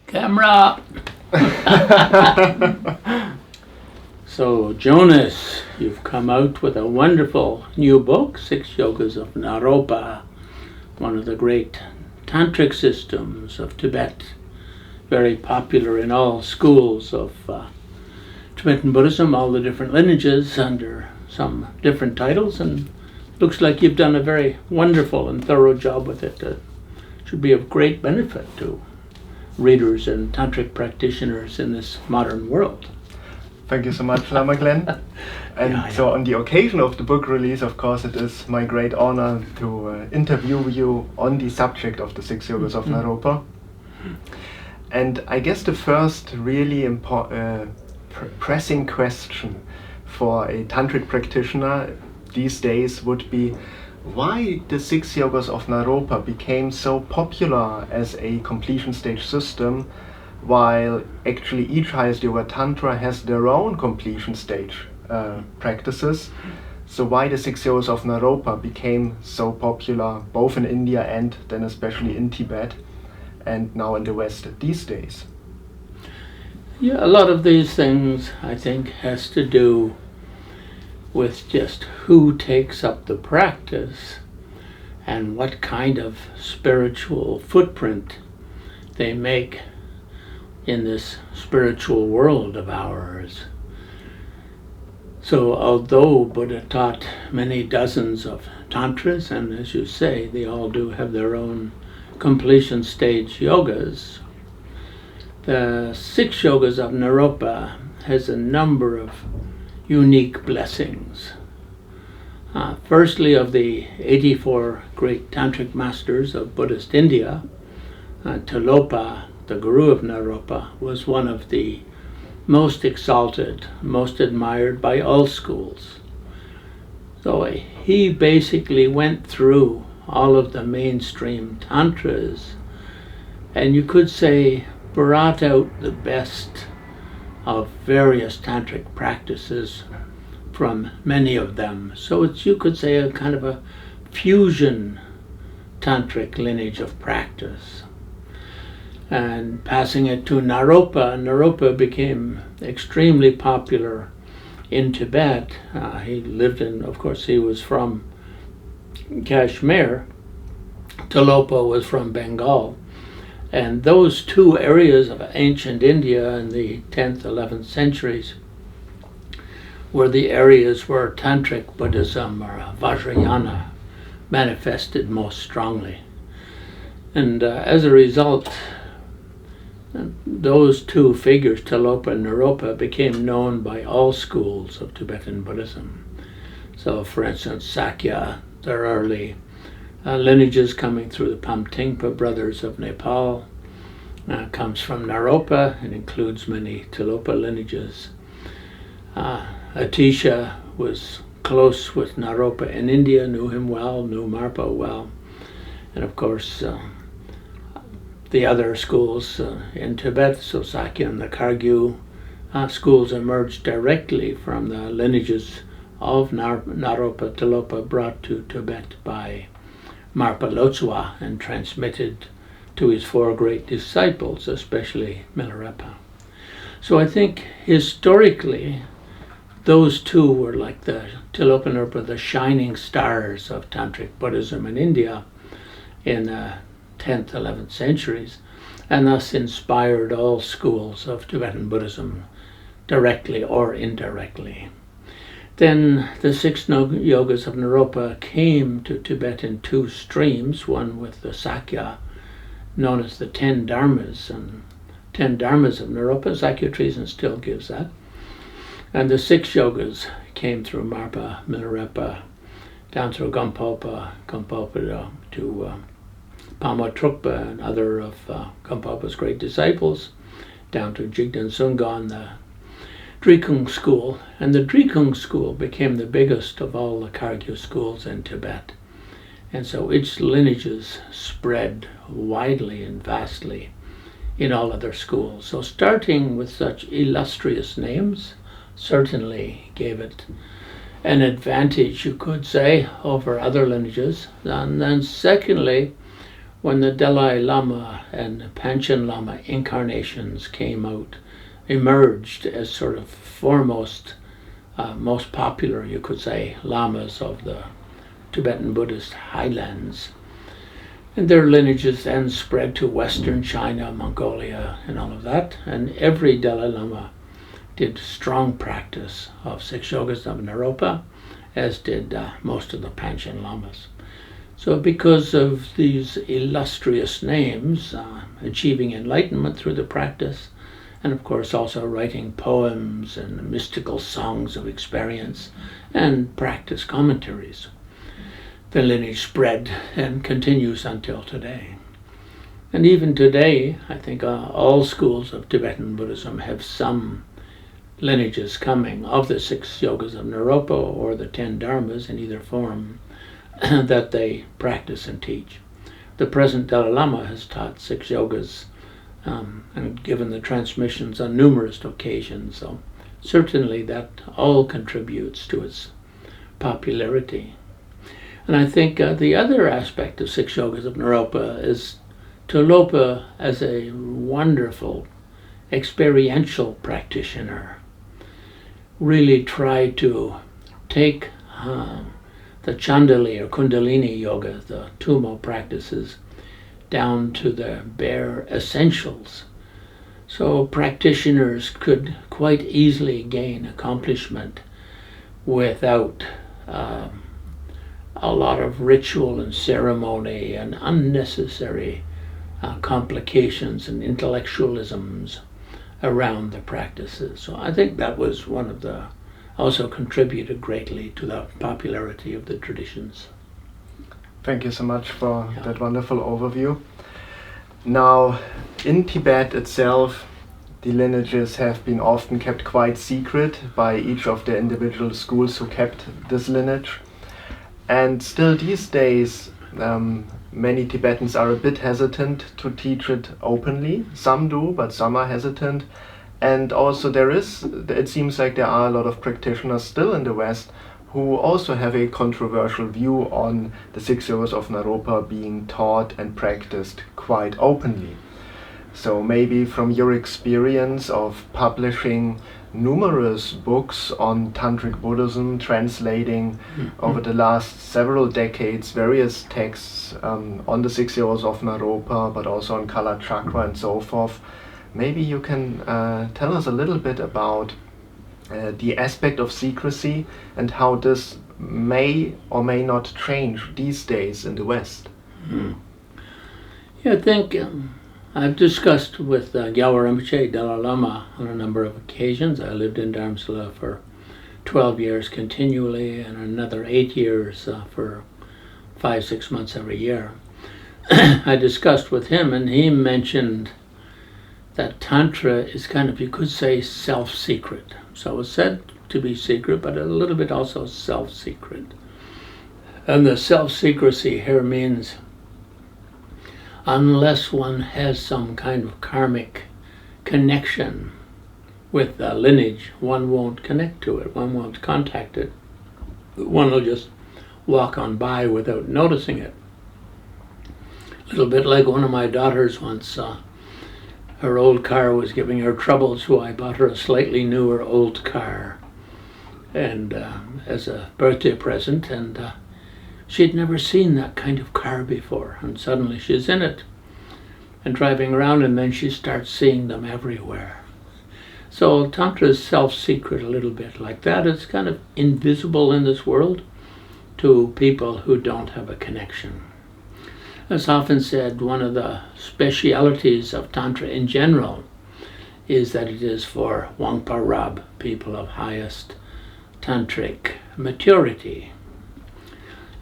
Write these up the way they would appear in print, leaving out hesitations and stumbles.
Camera! So, Jonas, you've come out with a wonderful new book, Six Yogas of Naropa, one of the great tantric systems of Tibet, very popular in all schools of Tibetan Buddhism, all the different lineages under some different titles, and looks like you've done a very wonderful and thorough job with it. It should be of great benefit to readers and tantric practitioners in this modern world. Thank you so much, Lama Glenn. And so on the occasion of the book release, of course, it is my great honor to interview you on the subject of the Six Yogas of Naropa. And I guess the first really pressing question for a tantric practitioner these days would be why the Six Yogas of Naropa became so popular as a completion stage system, while actually each highest yoga tantra has their own completion stage practices. So why the Six Yogas of Naropa became so popular both in India and then especially in Tibet and now in the West these days? Yeah, a lot of these things I think has to do with just who takes up the practice and what kind of spiritual footprint they make in this spiritual world of ours. So although Buddha taught many dozens of tantras, and as you say, they all do have their own completion stage yogas, the Six Yogas of Naropa has a number of unique blessings. Firstly, of the 84 great tantric masters of Buddhist India, Tilopa, the guru of Naropa, was one of the most exalted, most admired by all schools. So he basically went through all of the mainstream tantras, and you could say brought out the best of various tantric practices from many of them. So it's, you could say, a kind of a fusion tantric lineage of practice. And passing it to Naropa, Naropa became extremely popular in Tibet. He lived in, of course, he was from Kashmir. Tilopa was from Bengal. And those two areas of ancient India in the 10th, 11th centuries were the areas where Tantric Buddhism, or Vajrayana, manifested most strongly. And as a result, those two figures, Tilopa and Naropa, became known by all schools of Tibetan Buddhism. So, for instance, Sakya, their early lineages coming through the Pamtingpa brothers of Nepal, comes from Naropa and includes many Tilopa lineages. Atisha was close with Naropa in India, knew him well, knew Marpa well. And of course, the other schools in Tibet, so Sakya and the Kagyu schools emerged directly from the lineages of Naropa, Tilopa, brought to Tibet by Marpa Lotsawa and transmitted to his four great disciples, especially Milarepa. So I think historically, those two were like the Tilopa and Naropa, the shining stars of Tantric Buddhism in India in the 10th, 11th centuries, and thus inspired all schools of Tibetan Buddhism, directly or indirectly. Then the Six Yogas of Naropa came to Tibet in two streams, one with the Sakya, known as the 10 Dharmas, and 10 Dharmas of Naropa. Sakya Treason still gives that. And the Six Yogas came through Marpa, Milarepa, down through Gampopa to Pama Trukpa and other of Gampopa's great disciples, down to Jigdan Sungon, the Drikung school. And the Drikung school became the biggest of all the Kagyu schools in Tibet. And so its lineages spread widely and vastly in all other schools. So starting with such illustrious names certainly gave it an advantage, you could say, over other lineages. And then secondly, when the Dalai Lama and the Panchen Lama incarnations emerged as sort of foremost, most popular, you could say, lamas of the Tibetan Buddhist highlands. And their lineages then spread to Western China, Mongolia, and all of that. And every Dalai Lama did strong practice of Six Yogas of Naropa, as did most of the Panchen Lamas. So because of these illustrious names, achieving enlightenment through the practice, and of course also writing poems and mystical songs of experience and practice commentaries, the lineage spread and continues until today. And even today, I think all schools of Tibetan Buddhism have some lineages coming of the Six Yogas of Naropa or the 10 Dharmas in either form that they practice and teach. The present Dalai Lama has taught Six Yogas and given the transmissions on numerous occasions, so certainly that all contributes to its popularity. And I think the other aspect of Six Yogas of Naropa is Naropa as a wonderful experiential practitioner really tried to take the Chandali or Kundalini yoga, the Tummo practices, down to the bare essentials. So practitioners could quite easily gain accomplishment without a lot of ritual and ceremony and unnecessary complications and intellectualisms around the practices. So I think that was one of the, also contributed greatly to the popularity of the traditions. Thank you so much for that wonderful overview. Now, in Tibet itself, the lineages have been often kept quite secret by each of the individual schools who kept this lineage. And still these days, many Tibetans are a bit hesitant to teach it openly. Some do, but some are hesitant. And also it seems like there are a lot of practitioners still in the West who also have a controversial view on the Six Yogas of Naropa being taught and practiced quite openly. So maybe from your experience of publishing numerous books on Tantric Buddhism, translating over the last several decades various texts on the Six Yogas of Naropa, but also on Kala Chakra and so forth, maybe you can tell us a little bit about the aspect of secrecy and how this may or may not change these days in the West. Yeah, I think I've discussed with Gyalwar Rinpoche, Dalai Lama, on a number of occasions. I lived in Dharamsala for 12 years continually and another 8 years for 5-6 months every year. I discussed with him and he mentioned that Tantra is kind of, you could say, self-secret. So it's said to be secret, but a little bit also self-secret. And the self-secrecy here means unless one has some kind of karmic connection with the lineage, one won't connect to it, one won't contact it. One will just walk on by without noticing it. A little bit like one of my daughters once, her old car was giving her trouble, so I bought her a slightly newer old car and as a birthday present, and she'd never seen that kind of car before, and suddenly she's in it and driving around, and then she starts seeing them everywhere. So Tantra is self-secret a little bit like that. It's kind of invisible in this world to people who don't have a connection. As often said, one of the specialities of Tantra in general is that it is for Wangpa Rab, people of highest tantric maturity.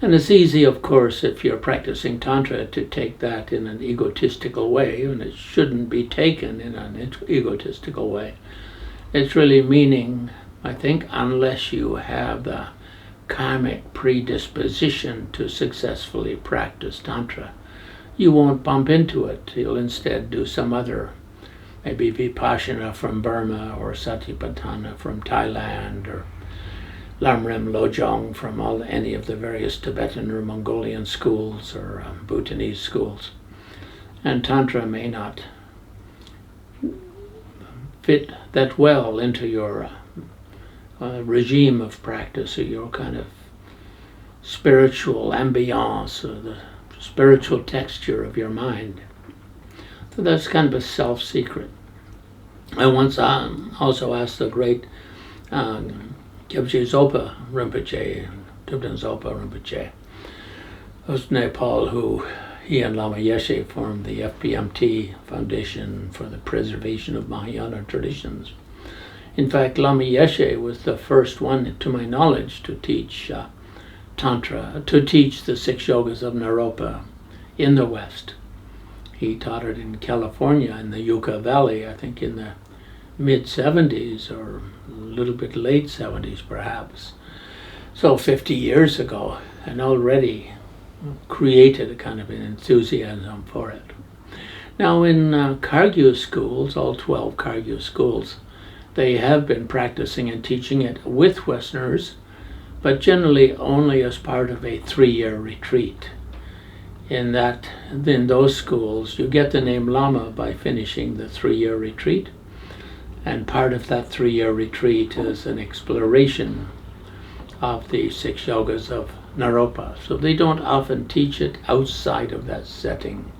And it's easy, of course, if you're practicing Tantra to take that in an egotistical way, and it shouldn't be taken in an egotistical way. It's really meaning, I think, unless you have the karmic predisposition to successfully practice Tantra, you won't bump into it. You'll instead do some other, maybe Vipassana from Burma or Satipatthana from Thailand, or Lamrim Lojong from any of the various Tibetan or Mongolian schools or Bhutanese schools. And Tantra may not fit that well into your regime of practice or your kind of spiritual ambiance or the spiritual texture of your mind. So that's kind of a self-secret. I once also asked the great Gyabje Zopa Rinpoche, Tibetan Zopa Rinpoche, of Nepal, who he and Lama Yeshe formed the FPMT Foundation for the Preservation of Mahayana Traditions. In fact, Lama Yeshe was the first one, to my knowledge, to teach Tantra, to teach the Six Yogas of Naropa in the West. He taught it in California, in the Yucca Valley, I think in the mid-70s or a little bit late 70s perhaps. So 50 years ago, and already created a kind of an enthusiasm for it. Now in Kagyu schools, all 12 Kagyu schools, they have been practicing and teaching it with Westerners, but generally only as part of a 3-year retreat. In those schools, you get the name Lama by finishing the 3-year retreat, and part of that 3-year retreat is an exploration of the Six Yogas of Naropa. So they don't often teach it outside of that setting.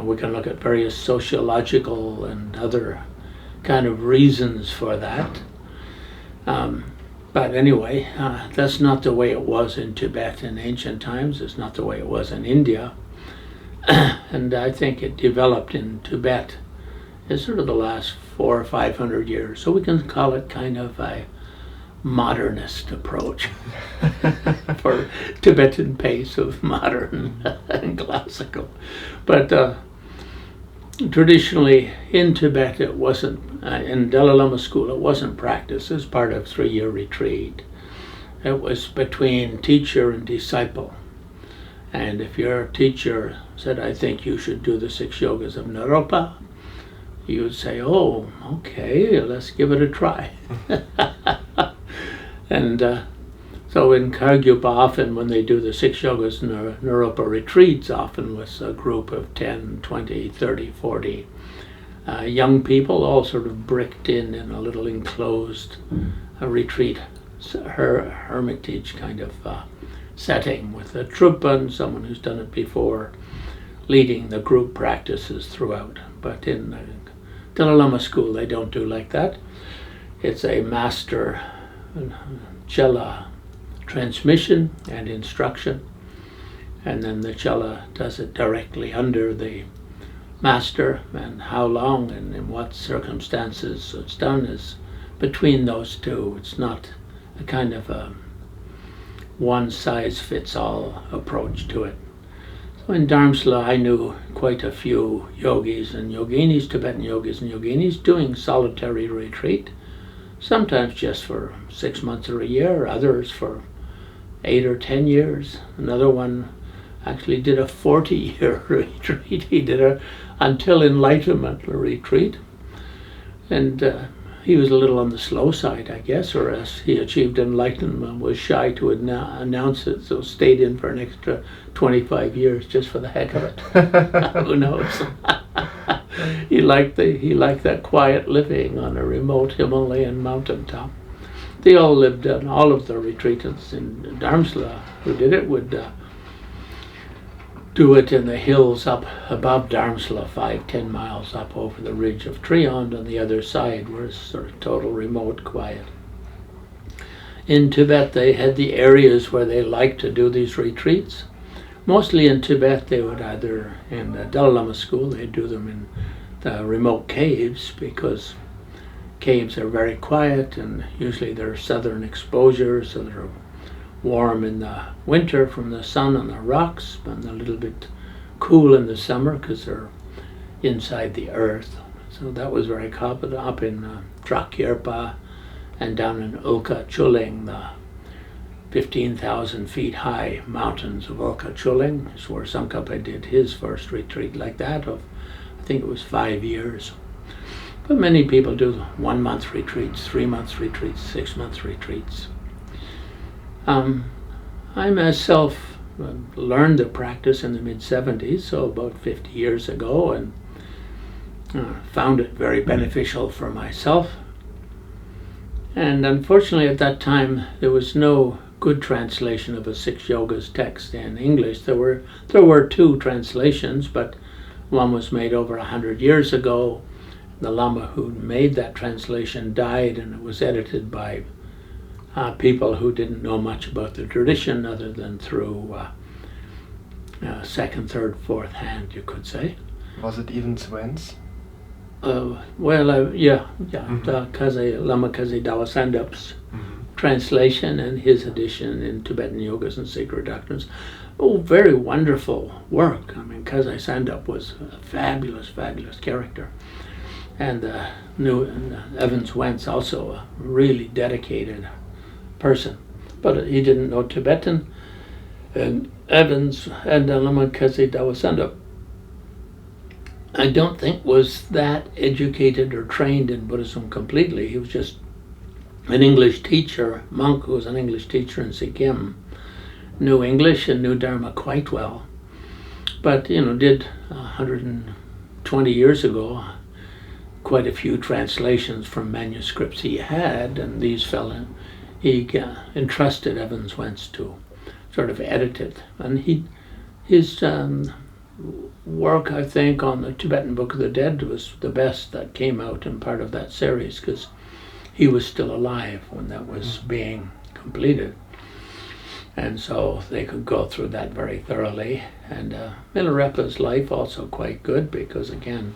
We can look at various sociological and other kind of reasons for that. But anyway, that's not the way it was in Tibet in ancient times. It's not the way it was in India. And I think it developed in Tibet in sort of the last 400 or 500 years. So we can call it kind of a modernist approach for Tibetan pace of modern and classical. But traditionally in Tibet it wasn't, in Dalai Lama school it wasn't practiced as part of 3-year retreat. It was between teacher and disciple. And if your teacher said, I think you should do the Six Yogas of Naropa, you would say, oh, okay, let's give it a try. And so in Kagyu, often when they do the Six Yogas Naropa retreats, often with a group of 10, 20, 30, 40 young people, all sort of bricked in a little enclosed retreat, hermitage kind of setting, with a trungpa, someone who's done it before, leading the group practices throughout. But in the Dalai Lama school, they don't do like that. It's a master Chela transmission and instruction, and then the Chela does it directly under the master, and how long and in what circumstances it's done is between those two. It's not a kind of a one-size-fits-all approach to it. So in Dharamsala I knew quite a few yogis and yoginis, Tibetan yogis and yoginis, doing solitary retreat, sometimes just for 6 months or a year, others for 8 or 10 years. Another one actually did a 40-year retreat. He did a until enlightenment retreat, and he was a little on the slow side, I guess, or as he achieved enlightenment, was shy to announce it, so stayed in for an extra 25 years just for the heck of it. Who knows? He liked that quiet living on a remote Himalayan mountaintop. They all lived on, all of the retreatants in Dharamsala who did it would do it in the hills up above Dharamsala, 5-10 miles up over the ridge of Triond on the other side, where it's sort of total remote quiet. In Tibet they had the areas where they liked to do these retreats. Mostly in Tibet they would either, in the Dalai Lama school, they'd do them in the remote caves, because caves are very quiet and usually they're southern exposure, so they're warm in the winter from the sun on the rocks, and a little bit cool in the summer because they're inside the earth. So that was very common up in Trakyerpa and down in Ulka Chuling, the 15,000 feet high mountains of Ulka Chuling, is where Tsongkhapa did his first retreat like that of, I think it was 5 years. But many people do 1 month retreats, 3 month retreats, 6 month retreats. I myself learned the practice in the mid-70s, so about 50 years ago, and found it very beneficial for myself. And unfortunately at that time there was no good translation of a Six Yogas text in English. There were 2 translations, but one was made over 100 years ago. The Lama who made that translation died, and it was edited by people who didn't know much about the tradition other than through second, third, fourth hand, you could say. Was it even Sven's? The Lama Kazi Dawasandap's translation and his edition in Tibetan Yogas and Sacred Doctrines. Oh, very wonderful work. I mean, Kazi Sandap was a fabulous, fabulous character. And Evans Wentz, also a really dedicated person. But he didn't know Tibetan. And Evans and Lama Kazi Dawasandap, I don't think was that educated or trained in Buddhism completely. He was just an English teacher, monk who was an English teacher in Sikkim. Knew English and knew Dharma quite well. But, did 120 years ago quite a few translations from manuscripts he had, and these fell in. He entrusted Evans Wentz to sort of edit it. And his work, I think, on the Tibetan Book of the Dead was the best that came out in part of that series, because he was still alive when that was being completed. And so they could go through that very thoroughly. And Milarepa's life also quite good, because again,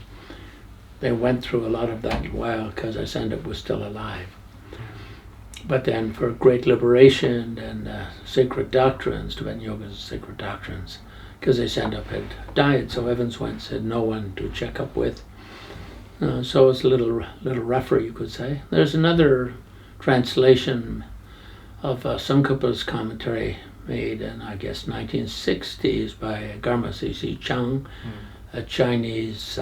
they went through a lot of that while Kazi Sandap was still alive. But then for Great Liberation and Sacred Doctrines, Tibetan Yoga's Sacred Doctrines, Kazi Sandap had died, so Evans Wentz had no one to check up with. So it's a little rougher, you could say. There's another translation of Tsongkhapa's commentary made in, I guess, 1960s by Garma C.C. Chung, a Chinese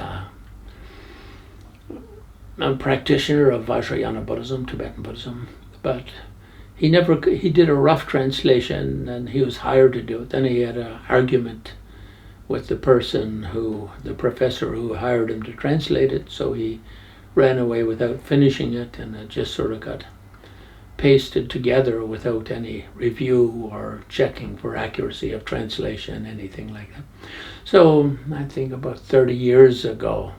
practitioner of Vajrayana Buddhism, Tibetan Buddhism. But he did a rough translation, and he was hired to do it. Then he had an argument with the professor who hired him to translate it, so he ran away without finishing it, and it just sort of got pasted together without any review or checking for accuracy of translation, anything like that. So I think about 30 years ago,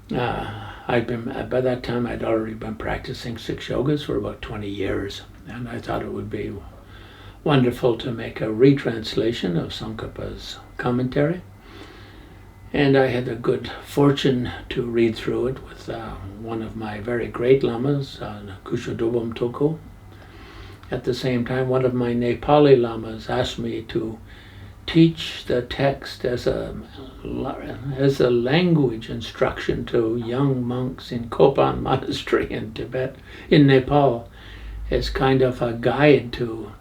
by that time I'd already been practicing Six Yogas for about 20 years, and I thought it would be wonderful to make a retranslation of Tsongkhapa's commentary. And I had the good fortune to read through it with one of my very great lamas, Kushadubam Toko. At the same time, one of my Nepali lamas asked me to teach the text as a language instruction to young monks in Kopan Monastery in Tibet, in Nepal, as kind of a guide to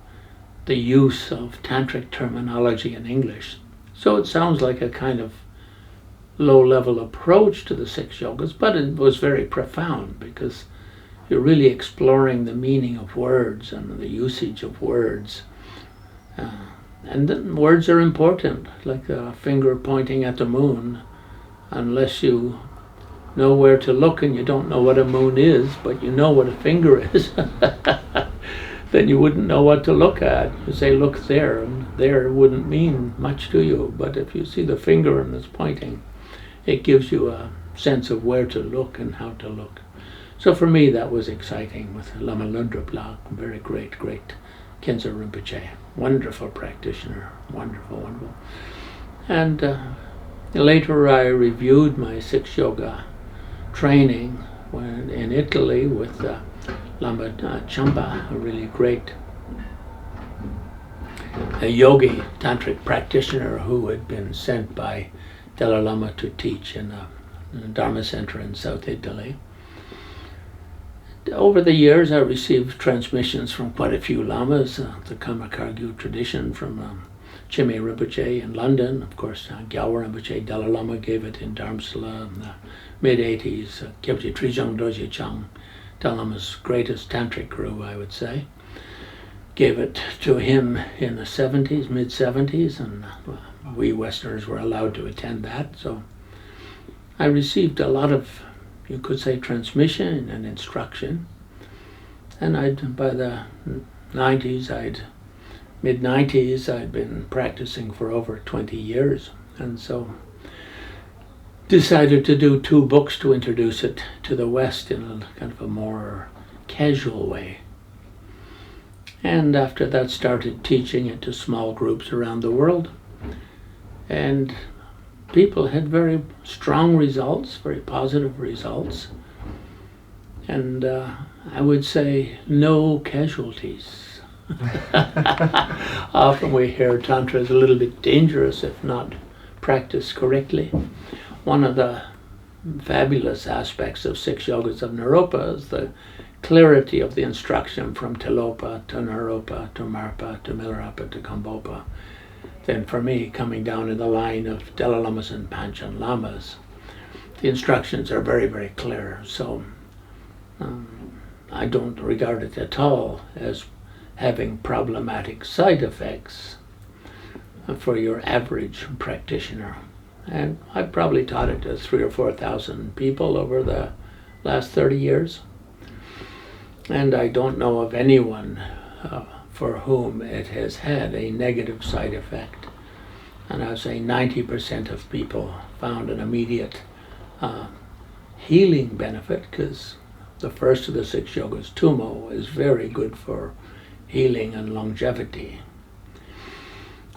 the use of tantric terminology in English. So it sounds like a kind of low-level approach to the Six Yogas, but it was very profound, because you're really exploring the meaning of words and the usage of words. And then words are important, like a finger pointing at the moon. Unless you know where to look and you don't know what a moon is, but you know what a finger is, then you wouldn't know what to look at. You say, look there, and there wouldn't mean much to you. But if you see the finger and it's pointing, it gives you a sense of where to look and how to look. So for me, that was exciting with Lama Lundrablak, very great Khensa Rinpoche, wonderful practitioner, wonderful. And later I reviewed my Six Yoga training in Italy with Lama Champa, a really great yogi, tantric practitioner who had been sent by Dalai Lama to teach in a Dharma center in South Italy. Over the years, I received transmissions from quite a few lamas, the Karma Kagyu tradition from Chime Rinpoche in London. Of course, Gyalwar Rinpoche, Dalai Lama gave it in Dharamsala in the mid-80s. Kyabje Trijang Dorje Chang, Dalai Lama's greatest tantric guru, I would say, gave it to him in the 70s, mid-70s, and we Westerners were allowed to attend that. So I received a lot of, you could say, transmission and instruction. And by the mid-90s, I'd been practicing for over 20 years. And so decided to do 2 books to introduce it to the West in a kind of a more casual way. And after that, started teaching it to small groups around the world. And people had very strong results, very positive results. And I would say no casualties. Often we hear Tantra is a little bit dangerous if not practiced correctly. One of the fabulous aspects of Six Yogas of Naropa is the clarity of the instruction from Tilopa to Naropa to Marpa to Milarepa to Kambopa. Then for me, coming down in the line of Dalai Lamas and Panchen Lamas, the instructions are very, very clear. So I don't regard it at all as having problematic side effects for your average practitioner. And I've probably taught it to 3,000 or 4,000 people over the last 30 years. And I don't know of anyone for whom it has had a negative side effect. And I'd say 90% of people found an immediate healing benefit, because the first of the 6 yogas, Tummo, is very good for healing and longevity.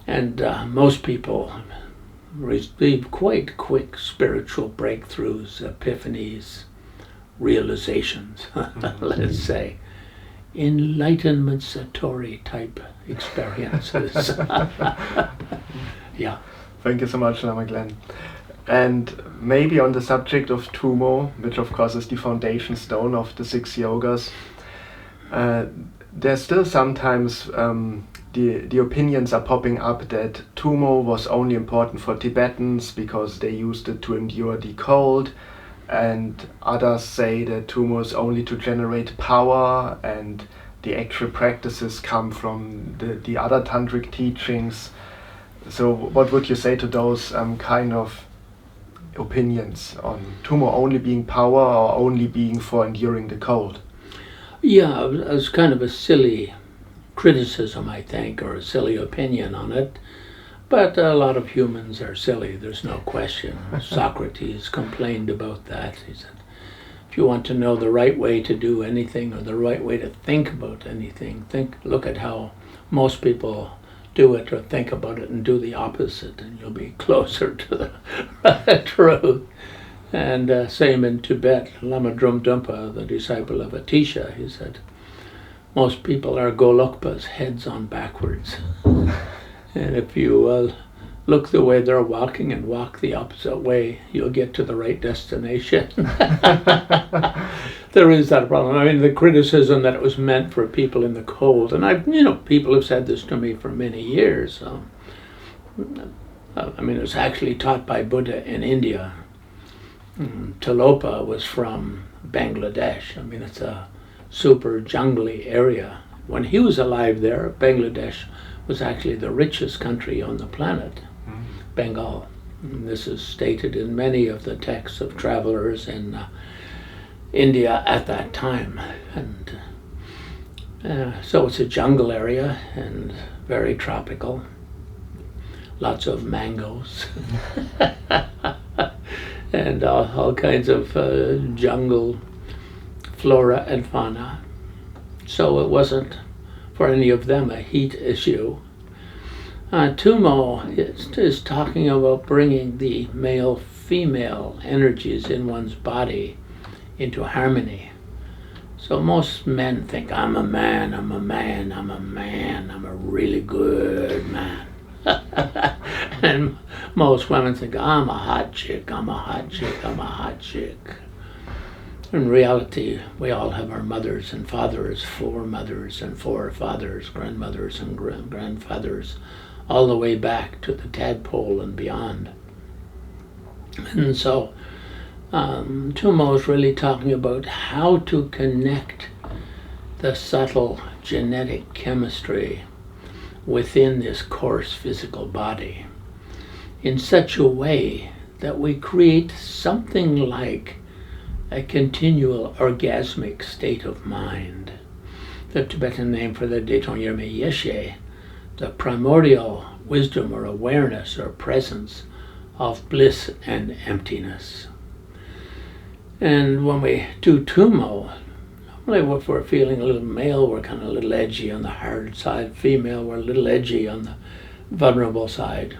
And most people receive quite quick spiritual breakthroughs, epiphanies, realizations, let's say, enlightenment satori type experiences. Yeah. Thank you so much, Lama Glenn. And maybe on the subject of Tummo, which of course is the foundation stone of the 6 yogas, there's still sometimes the opinions are popping up that Tummo was only important for Tibetans because they used it to endure the cold, and others say that Tummo is only to generate power and the actual practices come from the other tantric teachings. So what would you say to those kind of opinions on Tummo only being power or only being for enduring the cold? Yeah, it was kind of a silly criticism, I think, or a silly opinion on it. But a lot of humans are silly, there's no question. Socrates complained about that. He said, if you want to know the right way to do anything or the right way to think about anything, look at how most people do it or think about it and do the opposite, and you'll be closer to the truth. And same in Tibet, Lama Drumdumpa, the disciple of Atisha, he said, most people are Golokpas, heads on backwards. And if you look the way they're walking and walk the opposite way, you'll get to the right destination. There is that problem. I mean, the criticism that it was meant for people in the cold, and people have said this to me for many years. I mean, it was actually taught by Buddha in India. Tilopa was from Bangladesh. I mean, it's a super jungly area. When he was alive there, Bangladesh was actually the richest country on the planet, Bengal. And this is stated in many of the texts of travelers in India at that time. And so it's a jungle area and very tropical. Lots of mangoes. And all kinds of jungle flora and fauna. So it wasn't for any of them a heat issue. Tummo is talking about bringing the male-female energies in one's body into harmony. So most men think, I'm a man, I'm a man, I'm a man, I'm a really good man. And most women think, I'm a hot chick, I'm a hot chick, I'm a hot chick. In reality, we all have our mothers and fathers, 4 mothers and 4 fathers, grandmothers and grandfathers, all the way back to the tadpole and beyond. And so Tummo is really talking about how to connect the subtle genetic chemistry within this coarse physical body in such a way that we create something like a continual orgasmic state of mind. The Tibetan name for the Deton Yerme Yeshe, the primordial wisdom or awareness or presence of bliss and emptiness. And when we do Tummo, normally if we're feeling a little male, we're kind of a little edgy on the hard side. Female, we're a little edgy on the vulnerable side.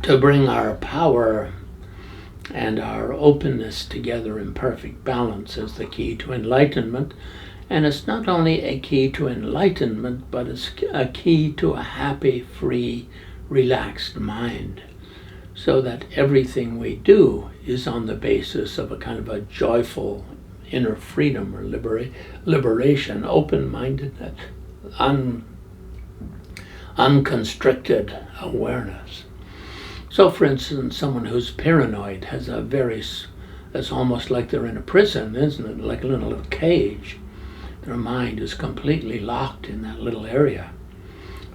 To bring our power and our openness together in perfect balance is the key to enlightenment. And it's not only a key to enlightenment, but it's a key to a happy, free, relaxed mind. So that everything we do is on the basis of a kind of a joyful inner freedom or liberation, open-mindedness, unconstricted awareness. So, for instance, someone who's paranoid has it's almost like they're in a prison, isn't it? Like a little cage. Their mind is completely locked in that little area.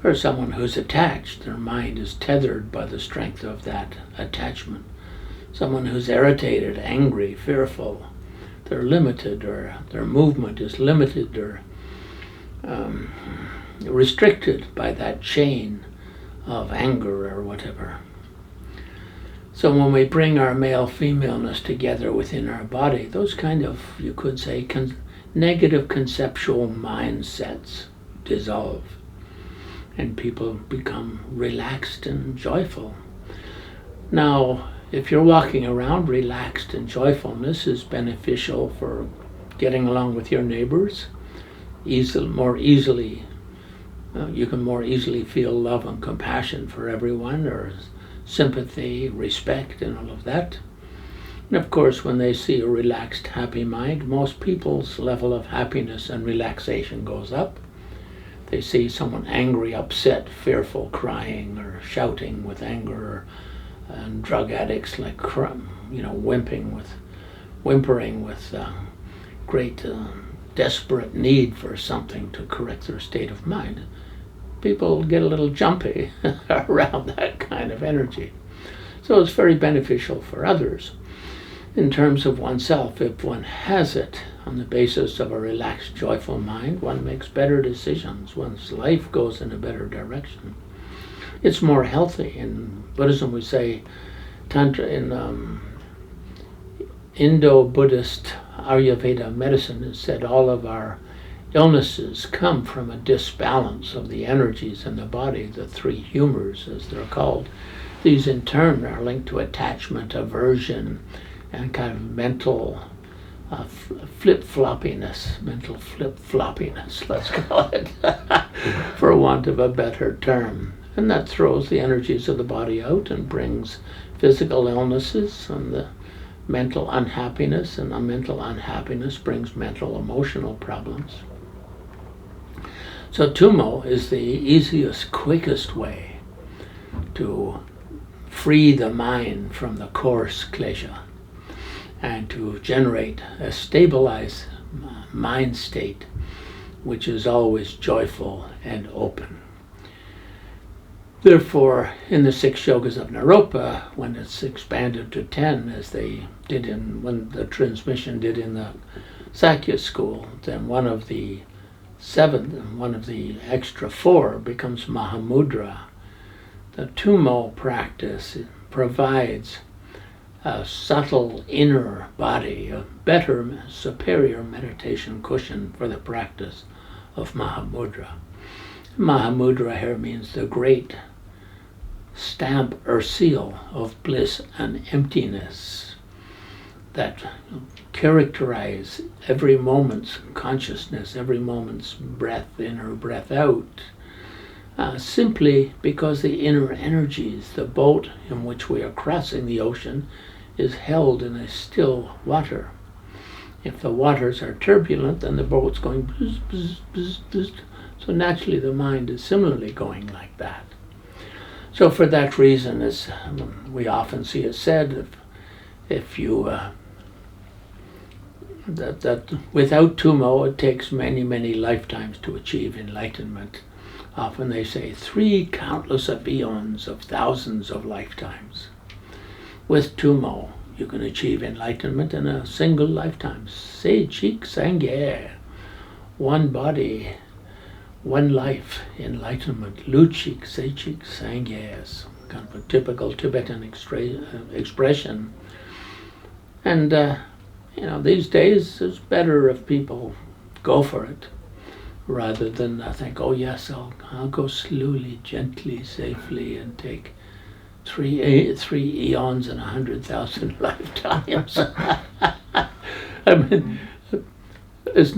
Or someone who's attached, their mind is tethered by the strength of that attachment. Someone who's irritated, angry, fearful, they're limited, or their movement is limited or restricted by that chain of anger or whatever. So when we bring our male-femaleness together within our body, those kind of, you could say, negative conceptual mindsets dissolve. And people become relaxed and joyful. Now, if you're walking around relaxed and joyfulness is beneficial for getting along with your neighbors, you can more easily feel love and compassion for everyone, or sympathy, respect, and all of that. And of course, when they see a relaxed, happy mind, most people's level of happiness and relaxation goes up. They see someone angry, upset, fearful, crying, or shouting with anger, and drug addicts like whimpering with great desperate need for something to correct their state of mind. People get a little jumpy around that kind of energy. So it's very beneficial for others. In terms of oneself, if one has it on the basis of a relaxed, joyful mind, one makes better decisions. One's life goes in a better direction. It's more healthy. In Buddhism, we say, Tantra, in Indo-Buddhist Ayurveda medicine, is said all of our illnesses come from a disbalance of the energies in the body, the three humors, as they're called. These in turn are linked to attachment, aversion, and kind of mental flip-floppiness, let's call it, for want of a better term. And that throws the energies of the body out and brings physical illnesses and the mental unhappiness, and the mental unhappiness brings mental emotional problems. So Tummo is the easiest, quickest way to free the mind from the coarse klesha and to generate a stabilized mind state which is always joyful and open. Therefore, in the Six Yogas of Naropa, when it's expanded to 10, as they did when the transmission did in the Sakya school, then one of the extra 4 becomes Mahamudra. The Tummo practice provides a subtle inner body, a better, superior meditation cushion for the practice of Mahamudra. Mahamudra here means the great stamp or seal of bliss and emptiness that characterize every moment's consciousness, every moment's breath in or breath out, simply because the inner energies, the boat in which we are crossing the ocean, is held in a still water. If the waters are turbulent, then the boat's going bzz, bzz, bzz, bzz, So naturally the mind is similarly going like that. So for that reason, as we often see it said, if you that without Tummo it takes many, many lifetimes to achieve enlightenment. Often they say 3 countless of eons of thousands of lifetimes. With Tummo you can achieve enlightenment in a single lifetime. Seichik Sangye, one body, one life, enlightenment. Luchik Seichik Sangye is kind of a typical Tibetan expression. And these days it's better if people go for it rather than think, oh yes, I'll go slowly, gently, safely and take 3 eons and 100,000 lifetimes. I mean,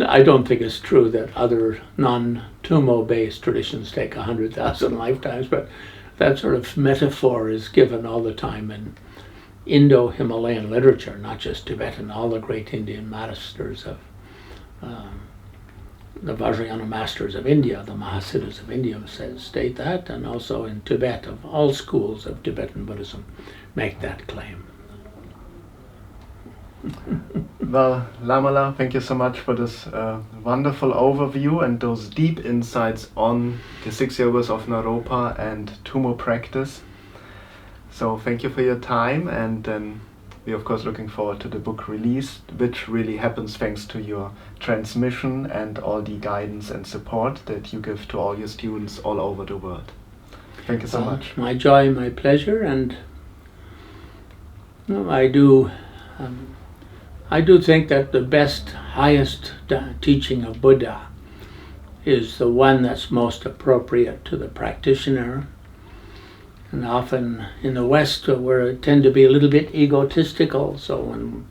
I don't think it's true that other non-Tummo based traditions take 100,000 lifetimes, but that sort of metaphor is given all the time in Indo-Himalayan literature, not just Tibetan. All the great Indian masters of the Vajrayana masters of India, the Mahasiddhas of India state that, and also in Tibet, of all schools of Tibetan Buddhism make that claim. Well, Lamala, thank you so much for this wonderful overview and those deep insights on the 6 Yogas of Naropa and Tummo practice. So thank you for your time, and then we're of course looking forward to the book release, which really happens thanks to your transmission and all the guidance and support that you give to all your students all over the world. Thank you so much. My joy, my pleasure, and I do think that the best, highest teaching of Buddha is the one that's most appropriate to the practitioner. And often in the West, we tend to be a little bit egotistical, so when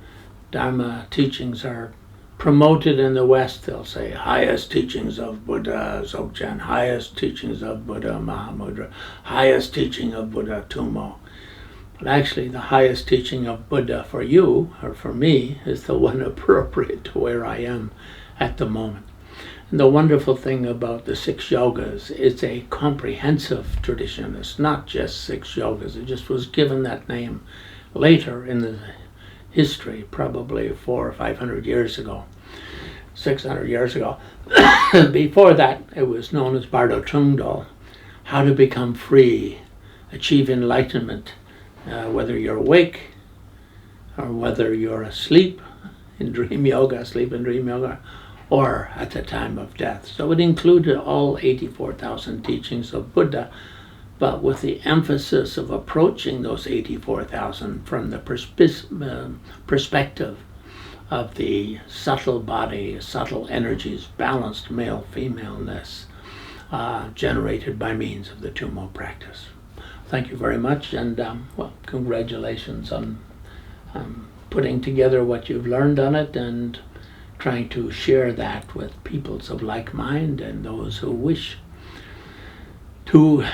Dharma teachings are promoted in the West, they'll say, highest teachings of Buddha Dzogchen, highest teachings of Buddha Mahamudra, highest teaching of Buddha Tummo. But actually the highest teaching of Buddha for you, or for me, is the one appropriate to where I am at the moment. And the wonderful thing about the 6 yogas, it's a comprehensive tradition. It's not just 6 yogas. It just was given that name later in the history, probably 400 or 500 years ago, 600 years ago. Before that, it was known as Bardo Tungdol, how to become free, achieve enlightenment, whether you're awake or whether you're asleep in dream yoga, sleep in dream yoga, or at the time of death. So it included all 84,000 teachings of Buddha, but with the emphasis of approaching those 84,000 from the perspective of the subtle body, subtle energies, balanced male-femaleness generated by means of the Tummo practice. Thank you very much, and congratulations on putting together what you've learned on it and trying to share that with peoples of like mind and those who wish to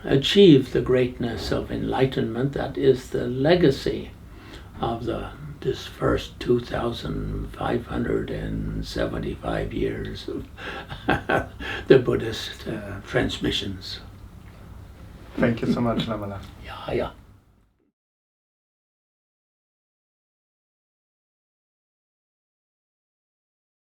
achieve the greatness of enlightenment that is the legacy of this first 2,575 years of the Buddhist transmissions. Thank you so much, Lamala. Yeah.